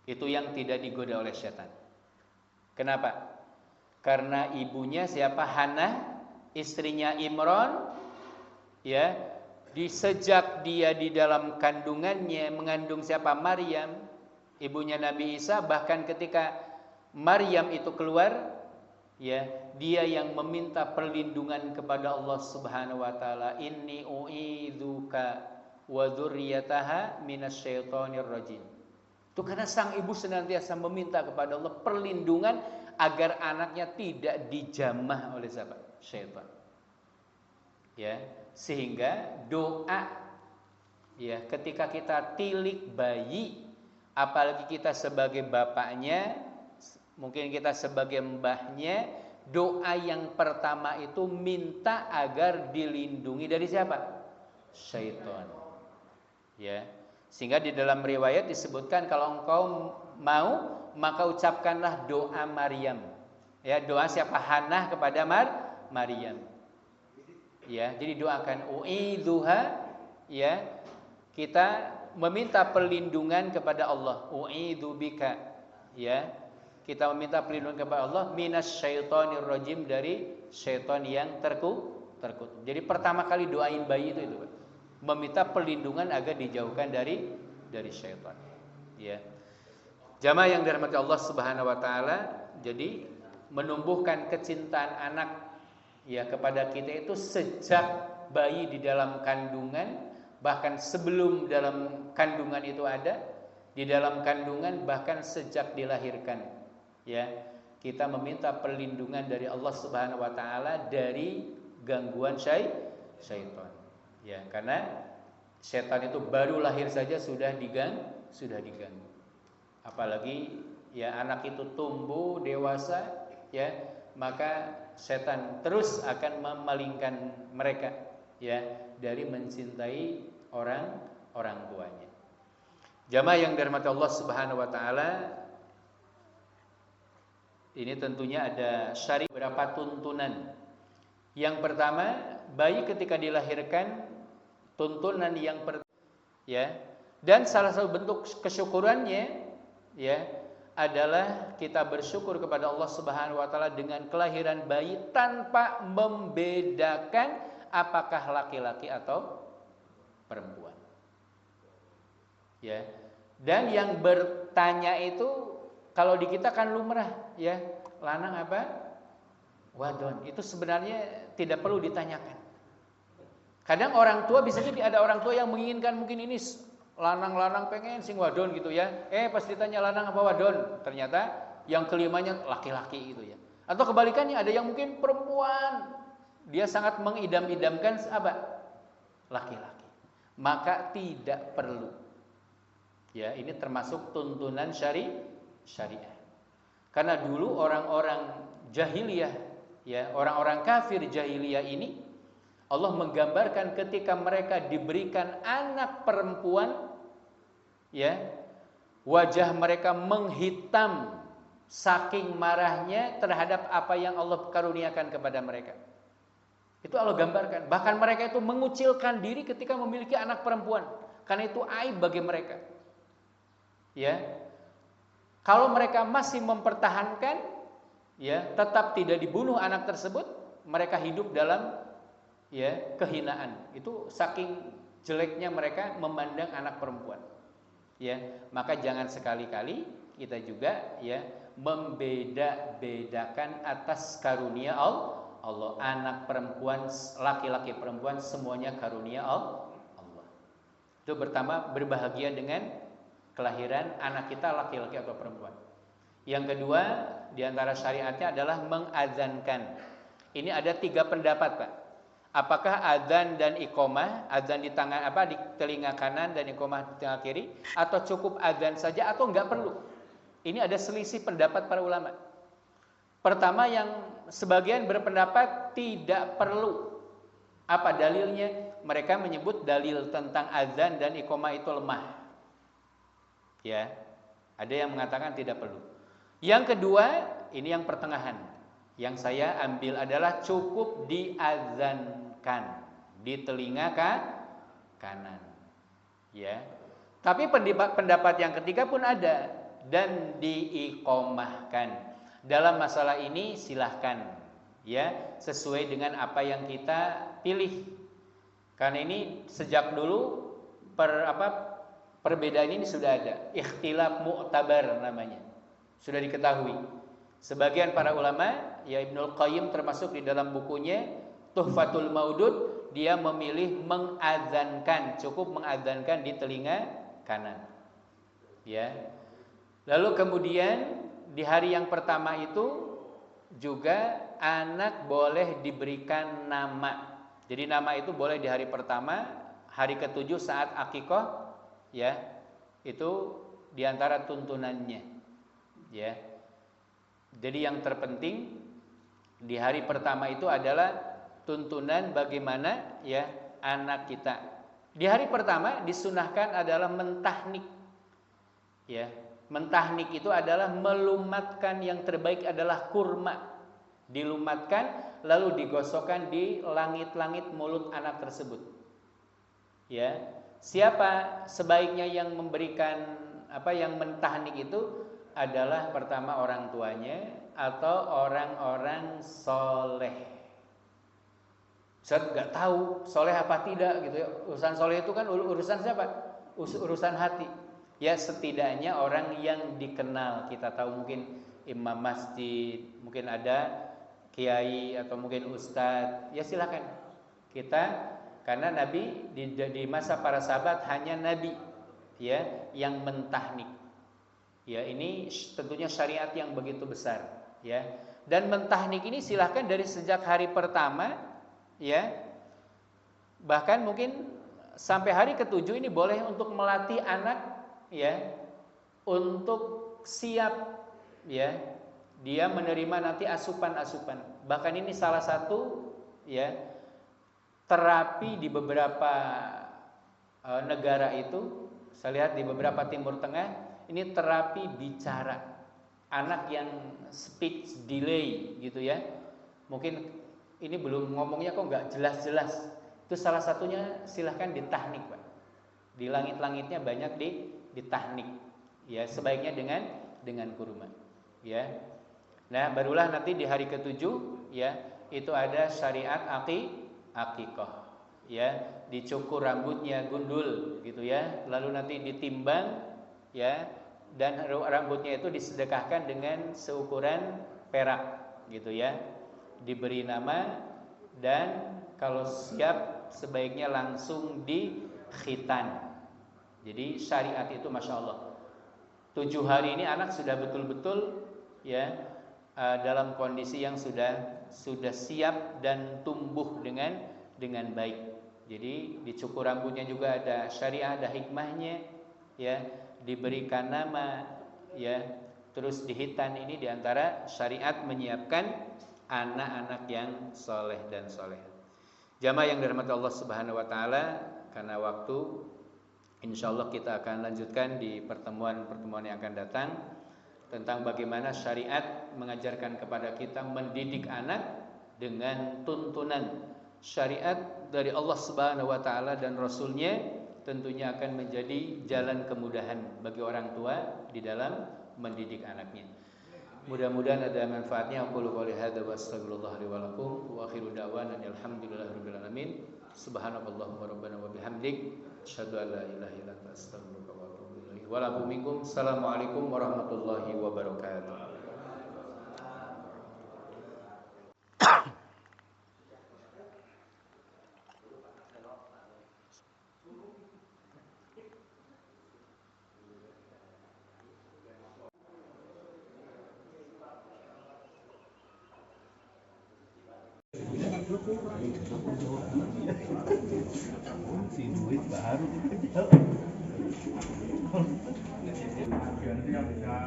Itu yang tidak digoda oleh syaitan. Kenapa? Karena ibunya siapa? Hannah, istrinya Imran, ya, sejak dia di dalam kandungannya mengandung siapa? Maryam, ibunya Nabi Isa. Bahkan ketika Maryam itu keluar, ya, dia yang meminta perlindungan kepada Allah Subhanahu wa taala, inni u'idzuka wa dzurriyyataha minasyaitonir rajim. Itu karena sang ibu senantiasa meminta kepada Allah perlindungan agar anaknya tidak dijamah oleh siapa? Syaitan. Ya, sehingga doa, ya, ketika kita tilik bayi, apalagi kita sebagai bapaknya, mungkin kita sebagai mbahnya, doa yang pertama itu minta agar dilindungi dari siapa? Syaitan. Ya. Sehingga di dalam riwayat disebutkan, kalau engkau mau maka ucapkanlah doa Maryam. Ya, doa siapa? Hannah kepada Maryam. Ya, jadi doakan u'idzuha, ya. Kita meminta perlindungan kepada Allah. U'idzubika, ya. Kita meminta perlindungan kepada Allah minasyaitonir rajim, dari syaitan yang terkutuk. Jadi pertama kali doain bayi itu Pak. Meminta perlindungan agar dijauhkan dari syaitan. Ya. Jamaah yang dirahmati Allah Subhanahu wa taala, jadi menumbuhkan kecintaan anak, ya, kepada kita itu sejak bayi di dalam kandungan, bahkan sebelum dalam kandungan itu ada, di dalam kandungan, bahkan sejak dilahirkan. Ya, kita meminta perlindungan dari Allah Subhanahu wa taala dari gangguan syaitan. Ya, karena setan itu baru lahir saja sudah diganggu. Apalagi, ya, anak itu tumbuh dewasa, ya, maka setan terus akan memalingkan mereka, ya, dari mencintai orang tuanya. Jamaah yang dirahmati Allah Subhanahu wa taala, ini tentunya ada syari beberapa tuntunan. Yang pertama, bayi ketika dilahirkan, tuntunan yang ya, dan salah satu bentuk kesyukurannya, ya, adalah kita bersyukur kepada Allah Subhanahu wa taala dengan kelahiran bayi tanpa membedakan apakah laki-laki atau perempuan. Ya. Dan yang bertanya itu kalau di kita kan lumrah, ya, lanang apa? Wadon. Itu sebenarnya tidak perlu ditanyakan. Kadang orang tua, bisa jadi ada orang tua yang menginginkan mungkin ini lanang-lanang pengen sing wadon gitu ya. Pas ditanya lanang apa wadon, ternyata yang kelimanya laki-laki gitu ya. Atau kebalikannya, ada yang mungkin perempuan, dia sangat mengidam-idamkan apa? Laki-laki. Maka tidak perlu. Ya, ini termasuk tuntunan syariah. Karena dulu orang-orang jahiliyah, ya, orang-orang kafir jahiliyah ini Allah menggambarkan ketika mereka diberikan anak perempuan, ya, wajah mereka menghitam saking marahnya terhadap apa yang Allah karuniakan kepada mereka. Itu Allah gambarkan. Bahkan mereka itu mengucilkan diri ketika memiliki anak perempuan, karena itu aib bagi mereka. Ya, kalau mereka masih mempertahankan, ya, tetap tidak dibunuh anak tersebut, mereka hidup dalam, ya, kehinaan. Itu saking jeleknya mereka memandang anak perempuan. Ya, maka jangan sekali-kali kita juga, ya, membeda-bedakan atas karunia Allah. Anak perempuan, laki-laki perempuan, semuanya karunia Allah. Itu pertama, berbahagia dengan kelahiran anak kita laki-laki atau perempuan. Yang kedua, diantara syariatnya adalah mengadzankan. Ini ada 3 pendapat, Pak. Apakah adzan dan iqamah, adzan di tangan di telinga kanan dan iqamah di telinga kiri, atau cukup adzan saja atau enggak perlu? Ini ada selisih pendapat para ulama. Pertama, yang sebagian berpendapat tidak perlu. Apa dalilnya? Mereka menyebut dalil tentang adzan dan iqamah itu lemah. Ya, ada yang mengatakan tidak perlu. Yang kedua, ini yang pertengahan. Yang saya ambil adalah cukup diazankan di telinga kanan. Ya. Tapi pendapat yang ketiga pun ada, dan diiqomahkan. Dalam masalah ini silahkan, ya, sesuai dengan apa yang kita pilih. Karena ini sejak dulu perbedaan ini sudah ada, ikhtilaf mu'tabar namanya, sudah diketahui. Sebagian para ulama, ya Ibnul Qayyim termasuk di dalam bukunya Tuhfatul Maudud, dia memilih mengadzankan, cukup mengadzankan di telinga kanan. Ya. Lalu kemudian di hari yang pertama itu juga anak boleh diberikan nama. Jadi nama itu boleh di hari pertama, hari ke-7 saat akikah. Ya, itu diantara tuntunannya. Ya, jadi yang terpenting di hari pertama itu adalah tuntunan bagaimana, ya, anak kita. Di hari pertama disunahkan adalah mentahnik. Ya, mentahnik itu adalah melumatkan, yang terbaik adalah kurma. Dilumatkan lalu digosokkan di langit-langit mulut anak tersebut. Ya. Siapa sebaiknya yang memberikan yang mentahnik itu adalah pertama orang tuanya atau orang-orang soleh. Saya nggak tahu soleh apa tidak gitu ya. Urusan soleh itu kan urusan siapa? Urusan hati. Ya, setidaknya orang yang dikenal, kita tahu mungkin imam masjid, mungkin ada kiai atau mungkin ustadz. Ya silakan kita. Karena Nabi di masa para sahabat hanya Nabi, ya, yang mentahnik. Ya, ini tentunya syariat yang begitu besar, ya. Dan mentahnik ini silahkan dari sejak hari pertama, ya. Bahkan mungkin sampai hari ke-7 ini boleh untuk melatih anak, ya, untuk siap, ya, dia menerima nanti asupan-asupan. Bahkan ini salah satu, ya, terapi di beberapa negara itu, saya lihat di beberapa Timur Tengah, ini terapi bicara. Anak yang speech delay gitu ya. Mungkin ini belum ngomongnya kok nggak jelas-jelas. Itu salah satunya silahkan ditahnik, Pak. Di langit-langitnya banyak ditahnik. Ya, sebaiknya dengan kurma. Ya. Nah, barulah nanti di hari ke-7, ya, itu ada syariat akikah, ya, dicukur rambutnya, gundul gitu ya, lalu nanti ditimbang, ya, dan rambutnya itu disedekahkan dengan seukuran perak gitu ya, diberi nama, dan kalau siap sebaiknya langsung dikhitan. Jadi syariat itu masya Allah, 7 hari ini anak sudah betul-betul, ya, dalam kondisi yang sudah siap dan tumbuh dengan baik. Jadi dicukur rambutnya juga ada syariah, ada hikmahnya, ya. diberikan nama, ya, terus dihitan. Ini diantara syariat menyiapkan anak-anak yang soleh dan soleh. Jamaah yang dirahmati Allah Subhanahu Wa Taala, karena waktu, insyaallah kita akan lanjutkan di pertemuan yang akan datang tentang bagaimana syariat mengajarkan kepada kita mendidik anak dengan tuntunan syariat dari Allah Subhanahu Wa Taala dan Rasulnya. Tentunya akan menjadi jalan kemudahan bagi orang tua di dalam mendidik anaknya. Mudah-mudahan ada manfaatnya. Aqulu qouli hadza wa astaghfirullah li wa lakum wa akhiru da'wana alhamdulillahirabbil alamin. Subhanakallahumma rabbana wa bihamdik asyhadu an la ilaha illa anta astaghfiruka wa atubu ilaik. Wa lakum minkum. Assalamualaikum warahmatullahi wabarakatuh.
Si duit baru nanti yang bisa